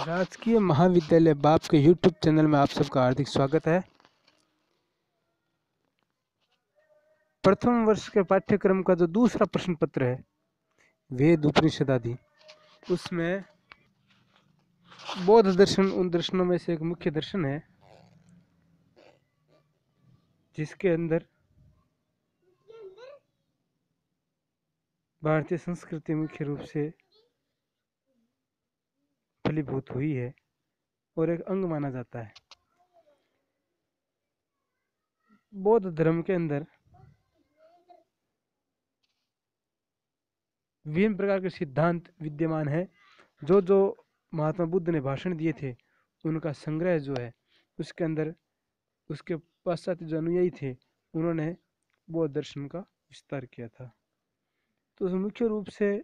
राजकीय महाविद्यालय बाप के YouTube चैनल में आप सबका हार्दिक स्वागत है। प्रथम वर्ष के पाठ्यक्रम का जो दूसरा प्रश्न पत्र है वेद उपनिषद आदि, उसमें बौद्ध दर्शन उन दर्शनों में से एक मुख्य दर्शन है जिसके अंदर भारतीय संस्कृति मुख्य रूप से फलीभूत हुई है और एक अंग माना जाता है। बौद्ध धर्म के अंदर विभिन्न प्रकार के सिद्धांत विद्यमान है। जो महात्मा बुद्ध ने भाषण दिए थे उनका संग्रह जो है उसके अंदर उसके पश्चात जो अनुयायी थे उन्होंने बौद्ध दर्शन का विस्तार किया था। तो मुख्य रूप से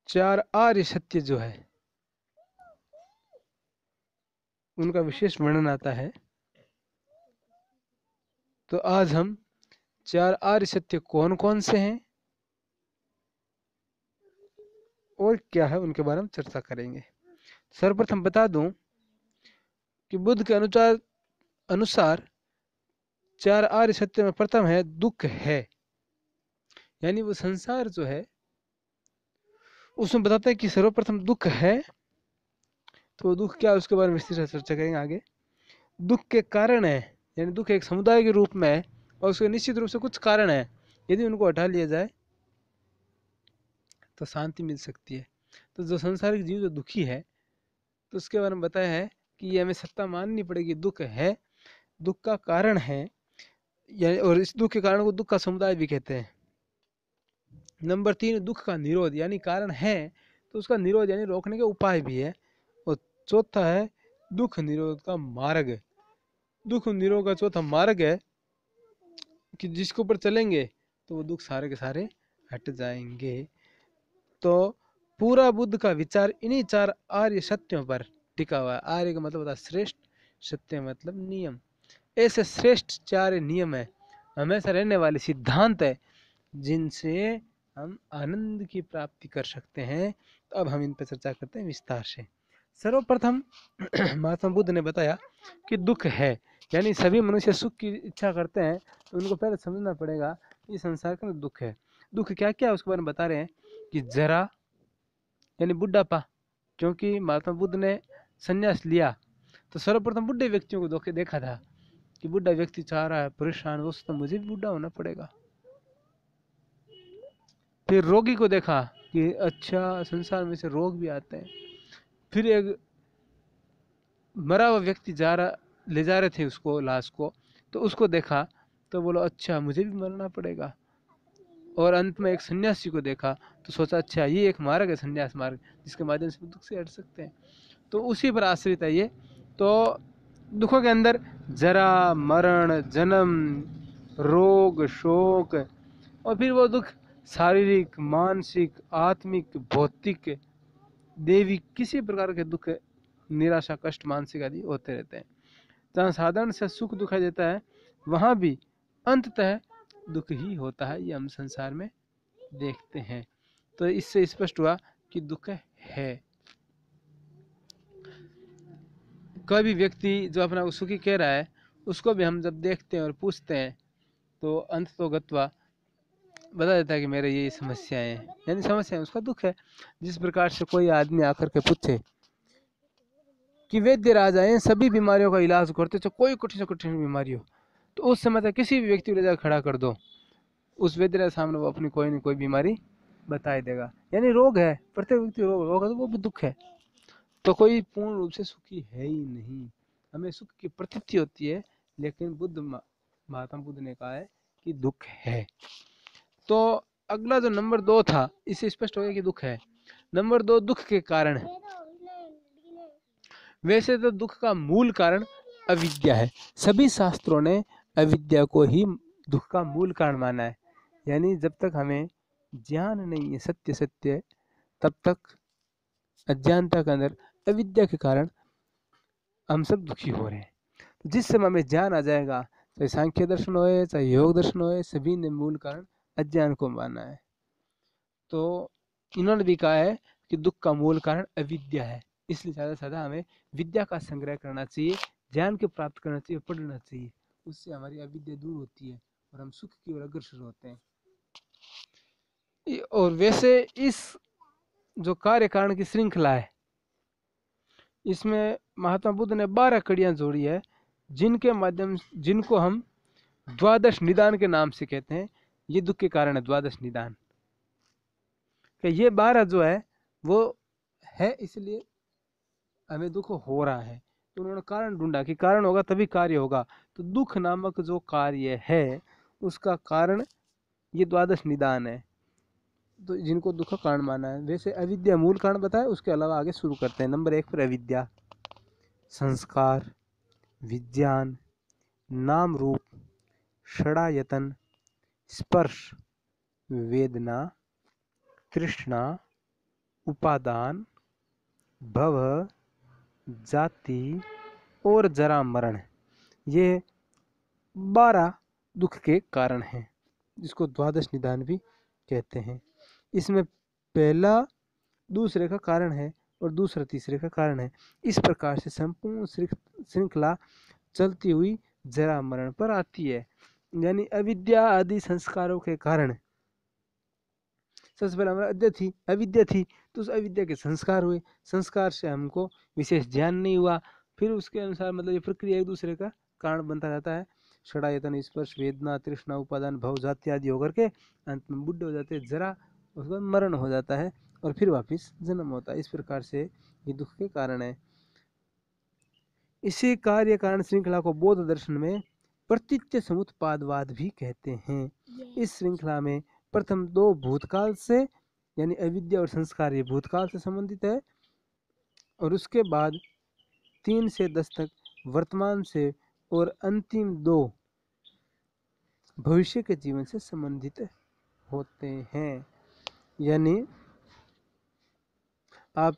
4 आर्य सत्य जो है उनका विशेष वर्णन आता है। तो आज हम 4 आर्य सत्य कौन कौन से हैं और क्या है उनके बारे में चर्चा करेंगे। सर्वप्रथम बता दूं कि बुद्ध के अनुसार 4 आर्य सत्य में प्रथम है दुख है, यानी वो संसार जो है उसमें बताते हैं कि सर्वप्रथम दुख है। तो दुख क्या है उसके बारे में विस्तृत चर्चा करेंगे आगे। दुख के कारण है, यानी दुख एक समुदाय के रूप में है और उसके निश्चित रूप से कुछ कारण है, यदि उनको हटा लिया जाए तो शांति मिल सकती है। तो जो संसारिक जीव जो दुखी है तो उसके बारे में बताया है कि ये हमें सत्ता माननी पड़ेगी, दुख है, दुख का कारण है, यानी और इस दुख के कारण को दुख का समुदाय भी कहते हैं। नंबर 3 दुख का निरोध, यानी कारण है तो उसका निरोध यानी रोकने के उपाय भी है। और चौथा है दुख निरोध का मार्ग। दुख निरोध का चौथा मार्ग है कि जिसके ऊपर चलेंगे तो वो दुख सारे के सारे हट जाएंगे। तो पूरा बुद्ध का विचार इन्हीं 4 आर्य सत्यों पर टिका हुआ है। आर्य का मतलब होता है श्रेष्ठ, सत्य मतलब नियम। ऐसे श्रेष्ठ 4 नियम है, हमेशा रहने वाले सिद्धांत है जिनसे हम आनंद की प्राप्ति कर सकते हैं। तो अब हम इन पर चर्चा करते हैं विस्तार से। सर्वप्रथम महात्मा बुद्ध ने बताया कि दुख है, यानी सभी मनुष्य सुख की इच्छा करते हैं तो उनको पहले समझना पड़ेगा कि संसार का दुख है। दुख क्या क्या है उसके बारे में बता रहे हैं कि जरा यानी बुढ़ापा, क्योंकि महात्मा बुद्ध ने संन्यास लिया तो सर्वप्रथम बुढ़े व्यक्तियों को देखा था कि बुढ़ा व्यक्ति चाह रहा है परेशान, वो तो मुझे भी बुढ़ा होना पड़ेगा। फिर रोगी को देखा कि अच्छा संसार में से रोग भी आते हैं। फिर एक मरा हुआ व्यक्ति ले जा रहे थे उसको, लाश को, तो उसको देखा तो बोलो अच्छा मुझे भी मरना पड़ेगा। और अंत में एक सन्यासी को देखा तो सोचा अच्छा ये एक मार्ग है, सन्यास मार्ग, जिसके माध्यम से दुख से हट सकते हैं। तो उसी पर आश्रित है ये। तो दुखों के अंदर जरा, मरण, जन्म, रोग, शोक, और फिर वो दुख शारीरिक, मानसिक, आत्मिक, भौतिक, दैविक, किसी प्रकार के दुख, निराशा, कष्ट, मानसिक आदि होते रहते हैं। जहाँ साधारण से सुख दिखाई देता है वहाँ भी अंततः दुख ही होता है, ये हम संसार में देखते हैं। तो इससे स्पष्ट हुआ कि दुख है। कोई भी व्यक्ति जो अपना को सुखी कह रहा है उसको भी हम जब देखते हैं और पूछते हैं तो अंत तो गत्वा बता देता है कि मेरे ये समस्याएं हैं, यानी समस्या है उसका दुख है। जिस प्रकार से कोई आदमी आकर के पूछे कि वैद्य राजा हैं सभी बीमारियों का इलाज करते, तो कोई कठिन से कठिन बीमारी हो तो उस समय तक किसी भी व्यक्ति को ले जाकर खड़ा कर दो, उस वैद्य के सामने वो अपनी कोई न कोई बीमारी बता देगा। यानी रोग है, प्रत्येक व्यक्ति रोग होगा तो वो भी दुख है। तो कोई पूर्ण रूप से सुखी है ही नहीं, हमें सुख की प्रतीति होती है, लेकिन महात्मा बुद्ध ने कहा है कि दुख है। तो अगला जो नंबर 2 था, इससे स्पष्ट हो गया कि दुख है। नंबर 2 दुख के कारण है। वैसे तो दुख का मूल कारण अविद्या है। सभी शास्त्रों ने अविद्या को ही दुख का मूल कारण माना है। यानी जब तक हमें ज्ञान नहीं है सत्य तब तक अज्ञानता के अंदर अविद्या के कारण हम सब दुखी हो रहे हैं। जिस समय हमें ज्ञान आ जाएगा, चाहे सांख्य दर्शन होए चाहे योग दर्शन होए, सभी ने मूल कारण अज्ञान को माना है। तो इन्होंने भी कहा है कि दुख का मूल कारण अविद्या है, इसलिए ज़्यादा से ज़्यादा हमें विद्या का संग्रह करना चाहिए, ज्ञान को प्राप्त करना चाहिए, पढ़ना चाहिए। उससे हमारी अविद्या दूर होती है और हम सुख की ओर अग्रसर होते हैं। और वैसे इस जो कार्य कारण की श्रृंखला है, इसमें महात्मा बुद्ध ने 12 कड़ियां जोड़ी है, जिनके माध्यम जिनको हम द्वादश निदान के नाम से कहते हैं। ये दुख के कारण है द्वादश निदान कि ये 12 जो है वो है, इसलिए हमें दुख हो रहा है। तो उन्होंने कारण ढूंढा कि कारण होगा तभी कार्य होगा। तो दुख नामक जो कार्य है उसका कारण ये द्वादश निदान है, तो जिनको दुख का कारण माना है। वैसे अविद्या मूल कारण बताया, उसके अलावा आगे शुरू करते हैं। नंबर 1 पर अविद्या, संस्कार, विज्ञान, नाम रूप, षडायतन, स्पर्श, वेदना, तृष्णा, उपादान, भव, जाति और जरा मरण, ये 12 दुख के कारण हैं, जिसको द्वादश निदान भी कहते हैं। इसमें पहला दूसरे का कारण है और दूसरा तीसरे का कारण है। इस प्रकार से संपूर्ण श्रृंखला चलती हुई जरा मरण पर आती है। यानी अविद्या आदि संस्कारों के कारण, सबसे पहले हमारा अविद्या थी, तो उस अविद्या के संस्कार हुए, संस्कार से हमको विशेष ज्ञान नहीं हुआ, फिर उसके अनुसार मतलब ये प्रक्रिया एक दूसरे का कारण बनता जाता है। षडायतन, स्पर्श, वेदना, तृष्णा, उपादान, भव, जाति आदि होकर के अंत में बुढ़े हो जाते हैं, जरा, उसके बाद मरण हो जाता है और फिर वापिस जन्म होता है। इस प्रकार से ये दुख के कारण है। इसी कार्य कारण श्रृंखला को बौद्ध दर्शन में प्रतीच्य समुत्पादवाद भी कहते हैं। इस श्रृंखला में प्रथम 2 भूतकाल से, यानी अविद्या और संस्कार, ये भूतकाल से संबंधित है, और उसके बाद 3 से 10 तक वर्तमान से, और अंतिम 2 भविष्य के जीवन से संबंधित होते हैं। यानी आप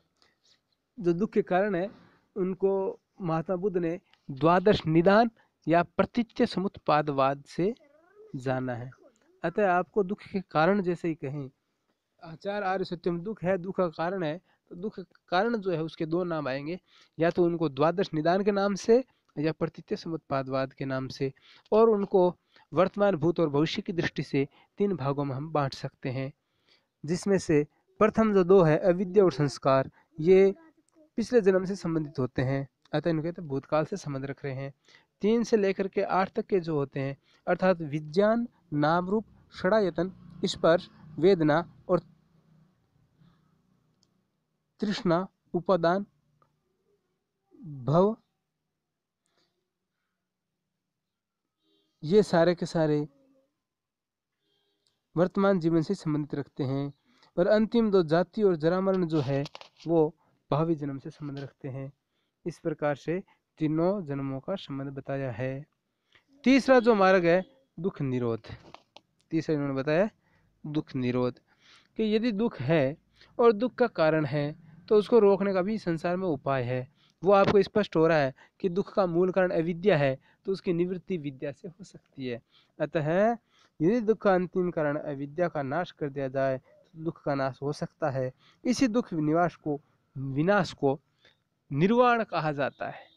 जो दुख के कारण है उनको महात्मा बुद्ध ने द्वादश निदान या प्रतीच्य समुत्पादवाद से जाना है। अतः आपको दुख के कारण जैसे ही कहें, आचार आर्य सत्यम दुख है, दुख का कारण है, तो दुख कारण जो है उसके 2 नाम आएंगे, या तो उनको द्वादश निदान के नाम से या प्रतीच्य समुत्पादवाद के नाम से। और उनको वर्तमान, भूत और भविष्य की दृष्टि से 3 भागों में हम बांट सकते हैं, जिसमें से प्रथम जो 2 है अविद्या और संस्कार, ये पिछले जन्म से संबंधित होते हैं, अतः इनको कहते हैं भूतकाल से संबंध रख रहे हैं। 3 से लेकर के 8 तक के जो होते हैं, अर्थात विज्ञान, नाम रूप, षडायतन, स्पर्श, वेदना और तृष्णा, उपादान, भव, ये सारे के सारे वर्तमान जीवन से संबंधित रखते हैं। और अंतिम 2 जाति और जरा मरण जो है वो भावी जन्म से संबंध रखते हैं। इस प्रकार से तीनों जन्मों का संबंध बताया है। तीसरा जो मार्ग है दुख निरोध, तीसरा इन्होंने बताया दुख निरोध, कि यदि दुख है और दुख का कारण है तो उसको रोकने का भी संसार में उपाय है। वो आपको स्पष्ट हो रहा है कि दुख का मूल कारण अविद्या है, तो उसकी निवृत्ति विद्या से हो सकती है। अतः यदि दुख का अंतिम कारण अविद्या का नाश कर दिया जाए तो दुख का नाश हो सकता है। इसी दुख विनाश को निर्वाण कहा जाता है।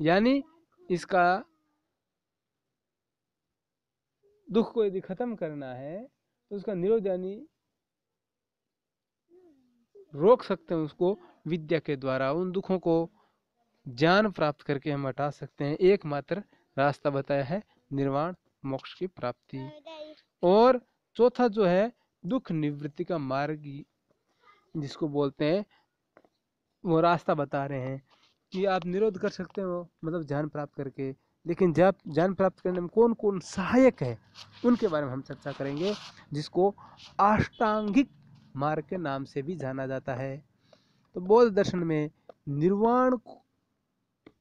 यानी इसका दुख को यदि खत्म करना है तो उसका निरोध, यानी रोक सकते हैं उसको विद्या के द्वारा। उन दुखों को ज्ञान प्राप्त करके हम हटा सकते हैं। एकमात्र रास्ता बताया है निर्वाण, मोक्ष की प्राप्ति। और चौथा जो है दुख निवृत्ति का मार्ग जिसको बोलते हैं, वो रास्ता बता रहे हैं कि आप निरोध कर सकते हो, मतलब ज्ञान प्राप्त करके। लेकिन जब ज्ञान प्राप्त करने में कौन कौन सहायक है उनके बारे में हम चर्चा करेंगे, जिसको अष्टांगिक मार्ग के नाम से भी जाना जाता है। तो बौद्ध दर्शन में निर्वाण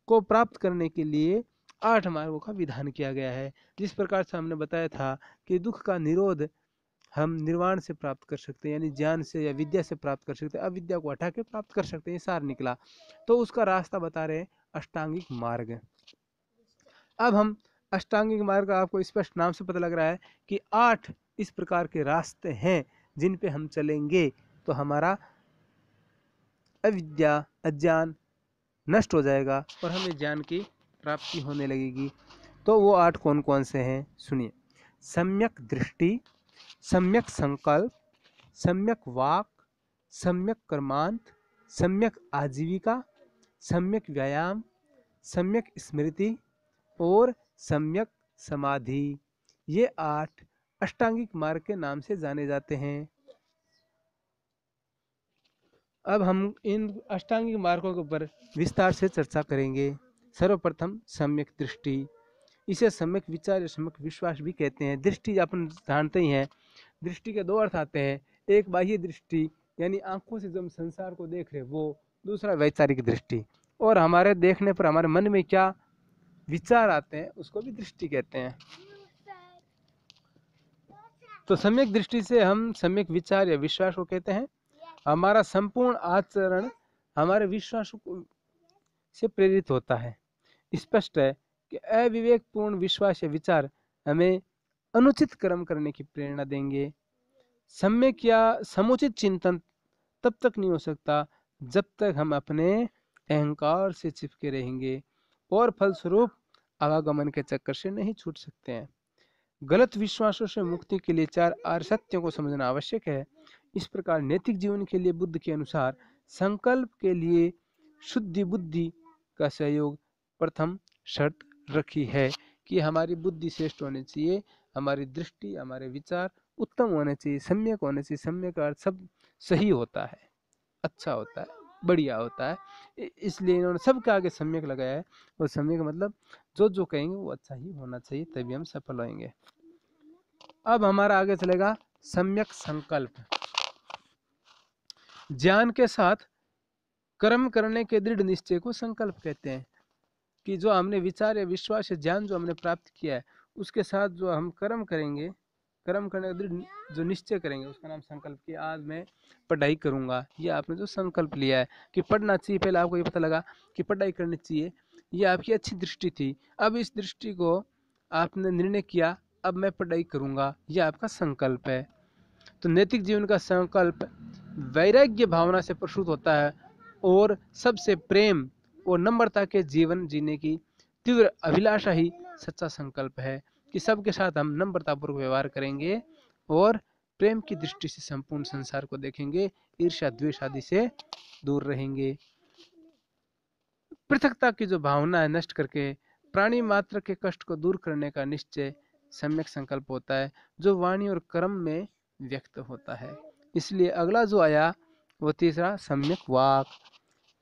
को प्राप्त करने के लिए 8 मार्गों का विधान किया गया है। जिस प्रकार से हमने बताया था कि दुख का निरोध हम निर्वाण से प्राप्त कर सकते हैं, यानी ज्ञान से या विद्या से प्राप्त कर सकते हैं, अविद्या को हटा के प्राप्त कर सकते हैं, सार निकला। तो उसका रास्ता बता रहे हैं अष्टांगिक मार्ग। अब हम अष्टांगिक मार्ग का आपको स्पष्ट नाम से पता लग रहा है कि 8 इस प्रकार के रास्ते हैं जिन पे हम चलेंगे तो हमारा अविद्या अज्ञान नष्ट हो जाएगा और हमें ज्ञान की प्राप्ति होने लगेगी। तो वो 8 कौन कौन से हैं सुनिए। सम्यक दृष्टि, सम्यक संकल्प, सम्यक वाक, सम्यक कर्मांत, सम्यक आजीविका, सम्यक व्यायाम, सम्यक स्मृति और सम्यक समाधि। ये 8 अष्टांगिक मार्ग के नाम से जाने जाते हैं। अब हम इन अष्टांगिक मार्गों के ऊपर विस्तार से चर्चा करेंगे। सर्वप्रथम सम्यक दृष्टि, इसे सम्यक विचार या सम्यक विश्वास भी कहते हैं। दृष्टि अपन जानते ही हैं, दृष्टि के 2 अर्थ आते हैं। एक बाह्य दृष्टि यानी आंखों से जब हम संसार को देख रहे वो, दूसरा वैचारिक दृष्टि, और हमारे देखने पर हमारे मन में क्या विचार आते हैं उसको भी दृष्टि कहते हैं। तो सम्यक दृष्टि से हम सम्यक विचार या विश्वास को कहते हैं। हमारा संपूर्ण आचरण हमारे विश्वास से प्रेरित होता है। स्पष्ट है कि अविवेकपूर्ण विश्वास या विचार हमें अनुचित कर्म करने की प्रेरणा देंगे। सम्यक या समुचित चिंतन तब तक नहीं हो सकता जब तक हम अपने अहंकार से चिपके रहेंगे और फलस्वरूप आवागमन के चक्कर से नहीं छूट सकते हैं। गलत विश्वासों से मुक्ति के लिए 4 आर्य सत्यों को समझना आवश्यक है। इस प्रकार नैतिक जीवन के लिए बुद्ध के अनुसार संकल्प के लिए शुद्धि बुद्धि का सहयोग प्रथम शर्त रखी है कि हमारी बुद्धि श्रेष्ठ होनी चाहिए, हमारी दृष्टि हमारे विचार उत्तम होने चाहिए, सम्यक होने चाहिए। सम्यक का अर्थ सब सही होता है, अच्छा होता है, बढ़िया होता है, इसलिए इन्होंने सबके आगे सम्यक लगाया है। और सम्यक मतलब जो जो कहेंगे वो अच्छा ही होना चाहिए, तभी हम सफल होंगे। अब हमारा आगे चलेगा सम्यक संकल्प। ज्ञान के साथ कर्म करने के दृढ़ निश्चय को संकल्प कहते हैं। कि जो हमने विचार या विश्वास या ज्ञान जो हमने प्राप्त किया है उसके साथ जो हम कर्म करेंगे, कर्म करने का दृढ़ जो निश्चय करेंगे उसका नाम संकल्प। कि आज मैं पढ़ाई करूंगा, ये आपने जो संकल्प लिया है कि पढ़ना चाहिए, पहले आपको ये पता लगा कि पढ़ाई करनी चाहिए, ये आपकी अच्छी दृष्टि थी। अब इस दृष्टि को आपने निर्णय किया, अब मैं पढ़ाई करूंगा, ये आपका संकल्प है। तो नैतिक जीवन का संकल्प वैराग्य भावना से प्रसूत होता है और सबसे प्रेम और नम्रता के जीवन जीने की तीव्र अभिलाषा ही सच्चा संकल्प है। कि सबके साथ हम नम्रतापूर्वक व्यवहार करेंगे और प्रेम की दृष्टि से संपूर्ण संसार को देखेंगे, ईर्ष्या द्वेष आदि से दूर रहेंगे। पृथकता की जो भावना है नष्ट करके प्राणी मात्र के कष्ट को दूर करने का निश्चय सम्यक संकल्प होता है, जो वाणी और कर्म में व्यक्त होता है। इसलिए अगला जो आया वो तीसरा सम्यक वाक।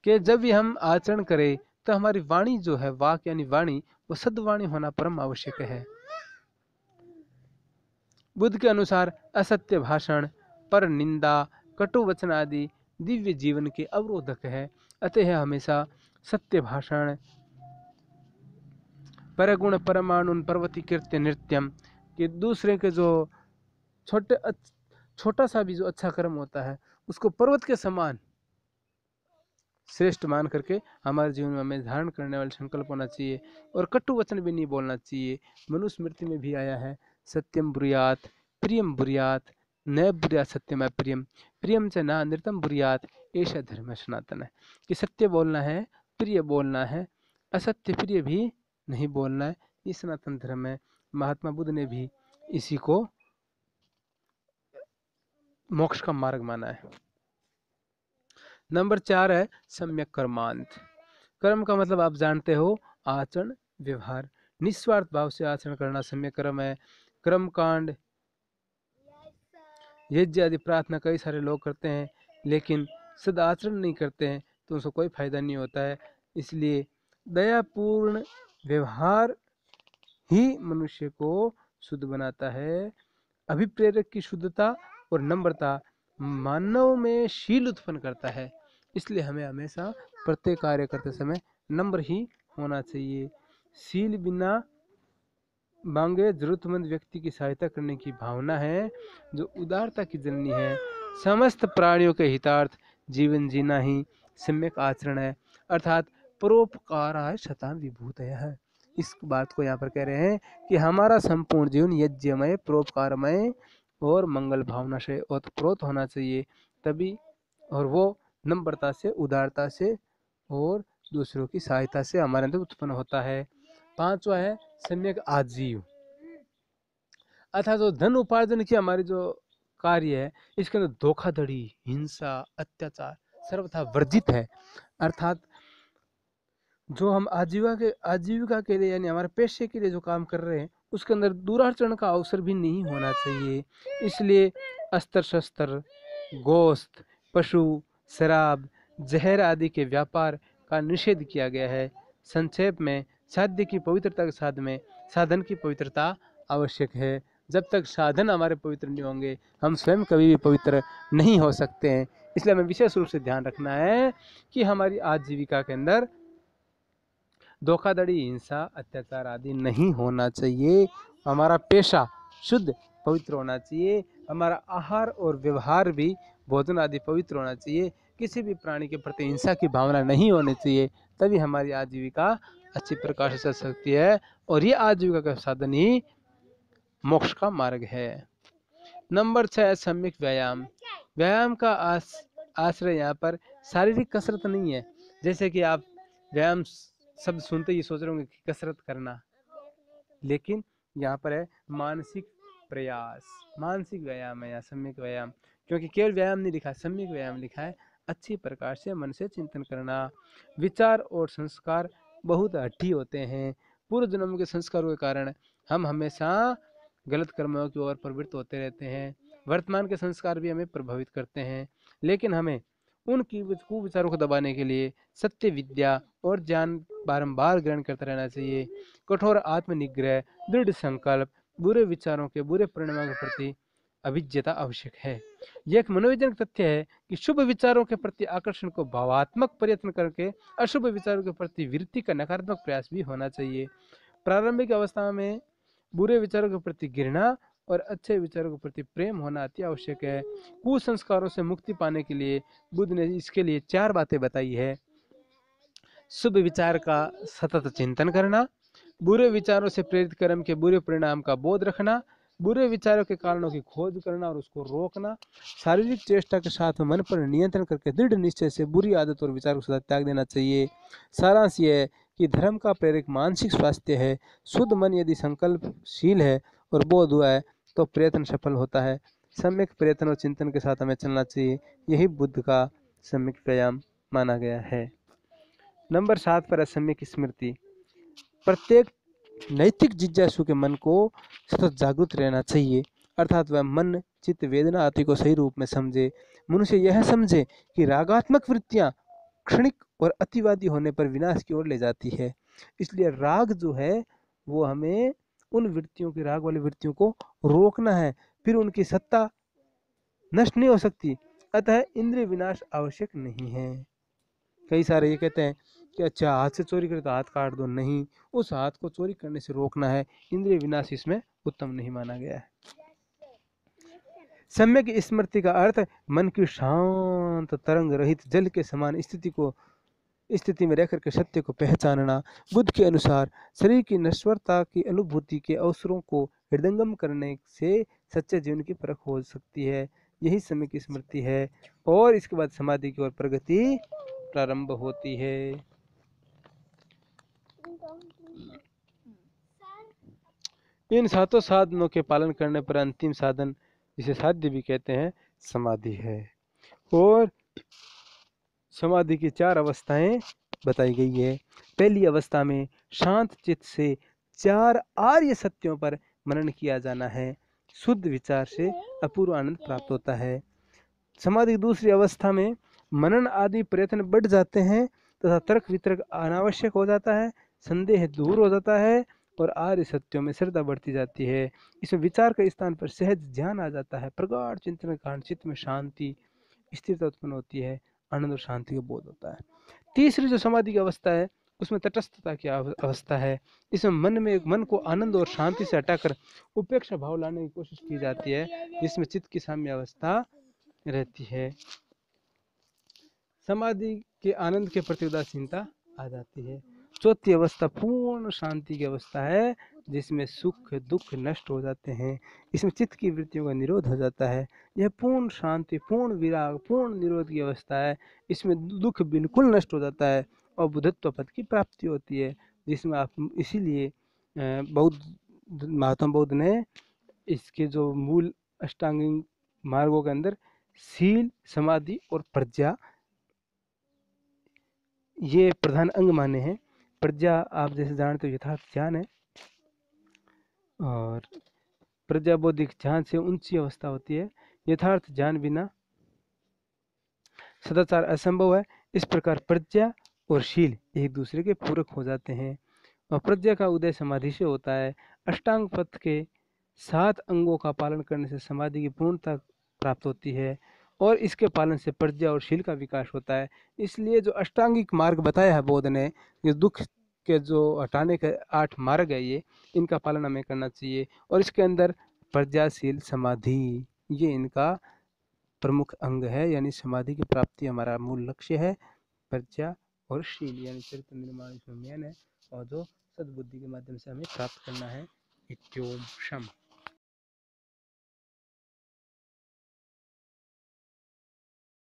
कि जब भी हम आचरण करें तो हमारी वाणी जो है, वाक यानी वाणी, वो सद्वाणी होना परम आवश्यक है। बुद्ध के अनुसार असत्य भाषण, पर निंदा, कटु वचन आदि दिव्य जीवन के अवरोधक है। अतः हमेशा सत्य भाषण, परगुण परमाणु पर्वती कृत्य नृत्यम, कि दूसरे के जो छोटा सा भी जो अच्छा कर्म होता है उसको पर्वत के समान श्रेष्ठ मान करके हमारे जीवन में हमें धारण करने वाले संकल्प होना चाहिए। और कटु वचन भी नहीं बोलना चाहिए। मनुस्मृति में भी आया है, सत्यम ब्रूयात प्रियम ब्रूयात न ब्रूयात सत्यम प्रियम प्रियम च ना नृतम ब्रूयात, ऐसा धर्म सनातन है। कि सत्य बोलना है, प्रिय बोलना है, असत्य प्रिय भी नहीं बोलना है, ये सनातन धर्म है। महात्मा बुद्ध ने भी इसी को मोक्ष का मार्ग माना है। नंबर 4 है सम्यक कर्मांत। कर्म का मतलब आप जानते हो, आचरण व्यवहार, निस्वार्थ भाव से आचरण करना सम्यक कर्म है। कर्म कांड, यज्ञ आदि प्रार्थना कई सारे लोग करते हैं लेकिन सद आचरण नहीं करते हैं तो उसको कोई फायदा नहीं होता है। इसलिए दयापूर्ण व्यवहार ही मनुष्य को शुद्ध बनाता है। अभिप्रेरक की शुद्धता और नम्रता मानव में शील उत्पन्न करता है। इसलिए हमें हमेशा प्रत्येक कार्य करते समय नम्र ही होना चाहिए। शील बिना मांगे जरूरतमंद व्यक्ति की सहायता करने की भावना है जो उदारता की जननी है। समस्त प्राणियों के हितार्थ जीवन जीना ही सम्यक आचरण है, अर्थात परोपकाराय शतां विभूतयः है। इस बात को यहाँ पर कह रहे हैं कि हमारा संपूर्ण जीवन यज्ञमय, परोपकारमय और मंगल भावना से ओतप्रोत होना चाहिए, तभी और वो नम्रता से, उदारता से और दूसरों की सहायता से हमारे अंदर उत्पन्न होता है। पांचवा है सम्यक आजीव, अर्थात जो धन उपार्जन की हमारी जो कार्य है इसके अंदर धोखाधड़ी, हिंसा, अत्याचार सर्वथा वर्जित है। अर्थात जो हम आजीविका के लिए यानी हमारे पेशे के लिए जो काम कर रहे हैं उसके अंदर दुराचरण का अवसर भी नहीं होना चाहिए। इसलिए अस्त्र शस्त्र, गोश्त, पशु, शराब, जहर आदि के व्यापार का निषेध किया गया है। संक्षेप में साध्य की पवित्रता के साधन की पवित्रता आवश्यक है। जब तक साधन हमारे पवित्र नहीं होंगे हम स्वयं कभी भी पवित्र नहीं हो सकते हैं। इसलिए हमें विशेष रूप से ध्यान रखना है कि हमारी आजीविका के अंदर धोखाधड़ी, हिंसा, अत्याचार आदि नहीं होना चाहिए। हमारा पेशा शुद्ध पवित्र होना चाहिए। हमारा आहार और व्यवहार भी भोजन आदि पवित्र होना चाहिए। किसी भी प्राणी के प्रति हिंसा की भावना नहीं होनी चाहिए, तभी हमारी आजीविका अच्छी प्रकार से चल सकती है और ये आजीविका का साधन ही मोक्ष का मार्ग है। नंबर 6 सम्यक व्यायाम। व्यायाम का आश्रय यहाँ पर शारीरिक कसरत नहीं है। जैसे कि आप व्यायाम शब्द सुनते ही सोच रहे होंगे कि कसरत करना, लेकिन यहाँ पर है मानसिक प्रयास, मानसिक व्यायाम है या सम्यक व्यायाम। क्योंकि केवल व्यायाम नहीं लिखा, सम्यक व्यायाम लिखा है। अच्छी प्रकार से मन से चिंतन करना। विचार और संस्कार बहुत हठी होते हैं। पूर्व जन्म के संस्कारों के कारण हम हमेशा गलत कर्मों की ओर प्रवृत्त होते रहते हैं। वर्तमान के संस्कार भी हमें प्रभावित करते हैं, लेकिन हमें उन कुविचारों को दबाने के लिए सत्य विद्या और ज्ञान बारंबार ग्रहण करता रहना चाहिए। कठोर आत्मनिग्रह, दृढ़ संकल्प, बुरे विचारों के, बुरे परिणामों के प्रति अभिज्ञता आवश्यक है। यह एक मनोवैज्ञानिक तथ्य है कि शुभ विचारों के प्रति आकर्षण को भावात्मक प्रयत्न करके अशुभ विचारों के प्रति वृत्ति का नकारात्मक प्रयास भी होना चाहिए। प्रारंभिक अवस्था में बुरे विचारों के प्रति घृणा और अच्छे विचारों के प्रति प्रेम होना अति आवश्यक है। कुसंस्कारों से मुक्ति पाने के लिए बुद्ध ने इसके लिए 4 बातें बताई है। शुभ विचार का सतत चिंतन करना, बुरे विचारों से प्रेरित कर्म के बुरे परिणाम का बोध रखना, बुरे विचारों के कारणों की खोज करना और उसको रोकना, शारीरिक चेष्टा के साथ मन पर नियंत्रण करके दृढ़ निश्चय से बुरी आदत और विचारों को त्याग देना चाहिए। सारांश यह है कि धर्म का प्रेरक मानसिक स्वास्थ्य है। शुद्ध मन यदि संकल्पशील है और बोध हुआ है तो प्रयत्न सफल होता है। सम्यक प्रयत्न और चिंतन के साथ हमें चलना चाहिए। यही बुद्ध का सम्यक व्यायाम माना गया है। नंबर 7 पर सम्यक स्मृति। प्रत्येक नैतिक जिज्ञासु के मन को सतत जागृत रहना चाहिए, अर्थात वह मन, चित्त, वेदना आदि को सही रूप में समझे। मनुष्य यह समझे कि रागात्मक वृत्तियां क्षणिक और अतिवादी होने पर विनाश की ओर ले जाती है। इसलिए राग जो है वो हमें उन वृत्तियों की, राग वाली वृत्तियों को रोकना है, फिर उनकी सत्ता नष्ट नहीं हो सकती। अतः इंद्रिय विनाश आवश्यक नहीं है। कई सारे ये कहते हैं कि अच्छा हाथ से चोरी करे तो हाथ काट दो, नहीं, उस हाथ को चोरी करने से रोकना है। इंद्रिय विनाश इसमें उत्तम नहीं माना गया है। सम्यक स्मृति का अर्थ मन की शांत तरंग रहित जल के समान स्थिति में रहकर के सत्य को पहचानना। बुद्ध के अनुसार शरीर की नश्वरता की अनुभूति के अवसरों को हृदयंगम करने से सच्चे जीवन की परख हो सकती है। यही सम्यक स्मृति है और इसके बाद समाधि की ओर प्रगति प्रारंभ होती है। इन सातों साधनों के पालन करने पर अंतिम साधन, जिसे साध्य भी कहते हैं, समाधि है। और समाधि की 4 अवस्थाएं बताई गई है। पहली अवस्था में शांत चित्त से 4 आर्य सत्यों पर मनन किया जाना है। शुद्ध विचार से अपूर्व आनंद प्राप्त होता है। समाधि की दूसरी अवस्था में मनन आदि प्रयत्न बढ़ जाते हैं तथा तर्क वितर्क अनावश्यक हो जाता है, संदेह दूर हो जाता है और आर्य सत्यों में श्रद्धा बढ़ती जाती है। इसमें विचार के स्थान पर सहज ध्यान आ जाता है। प्रगाढ़ चिंतन के कारण चित्त में शांति, स्थिरता उत्पन्न होती है, आनंद और शांति का बोध होता है। तीसरी जो समाधि की अवस्था है उसमें तटस्थता की अवस्था है। इसमें मन को आनंद और शांति से हटाकर उपेक्षा भाव लाने की कोशिश की जाती है, जिसमें चित्त की साम्य अवस्था रहती है। समाधि के आनंद के प्रति उदासीनता आ जाती है। चौथी अवस्था पूर्ण शांति की अवस्था है, जिसमें सुख दुख नष्ट हो जाते हैं। इसमें चित्त की वृत्तियों का निरोध हो जाता है। यह पूर्ण शांति, पूर्ण विराग, पूर्ण निरोध की अवस्था है। इसमें दुख बिल्कुल नष्ट हो जाता है और बुद्धत्व पद की प्राप्ति होती है, जिसमें आप इसीलिए महात्मा बुद्ध ने इसके जो मूल अष्टांगिक मार्गों के अंदर शील, समाधि और प्रज्ञा ये प्रधान अंग माने हैं। प्रज्ञा आप जैसे जानते हो यथार्थ ज्ञान है, और प्रज्ञा बौद्धिक ज्ञान से ऊंची अवस्था होती है। यथार्थ ज्ञान बिना सदाचार असंभव है। इस प्रकार प्रज्ञा और शील एक दूसरे के पूरक हो जाते हैं और प्रज्ञा का उदय समाधि से होता है। अष्टांग पथ के 7 अंगों का पालन करने से समाधि की पूर्णता प्राप्त होती है और इसके पालन से प्रज्ञा और शील का विकास होता है। इसलिए जो अष्टांगिक मार्ग बताया है बौद्ध ने, ये दुख के जो हटाने के 8 मार्ग है, ये इनका पालन हमें करना चाहिए और इसके अंदर प्रज्ञा, शील, समाधि ये इनका प्रमुख अंग है। यानी समाधि की प्राप्ति हमारा मूल लक्ष्य है। प्रज्ञा और शील यानी चरित्र निर्माण इसमें मेन है और जो सद्बुद्धि के माध्यम से हमें प्राप्त करना है। इत्योम शम।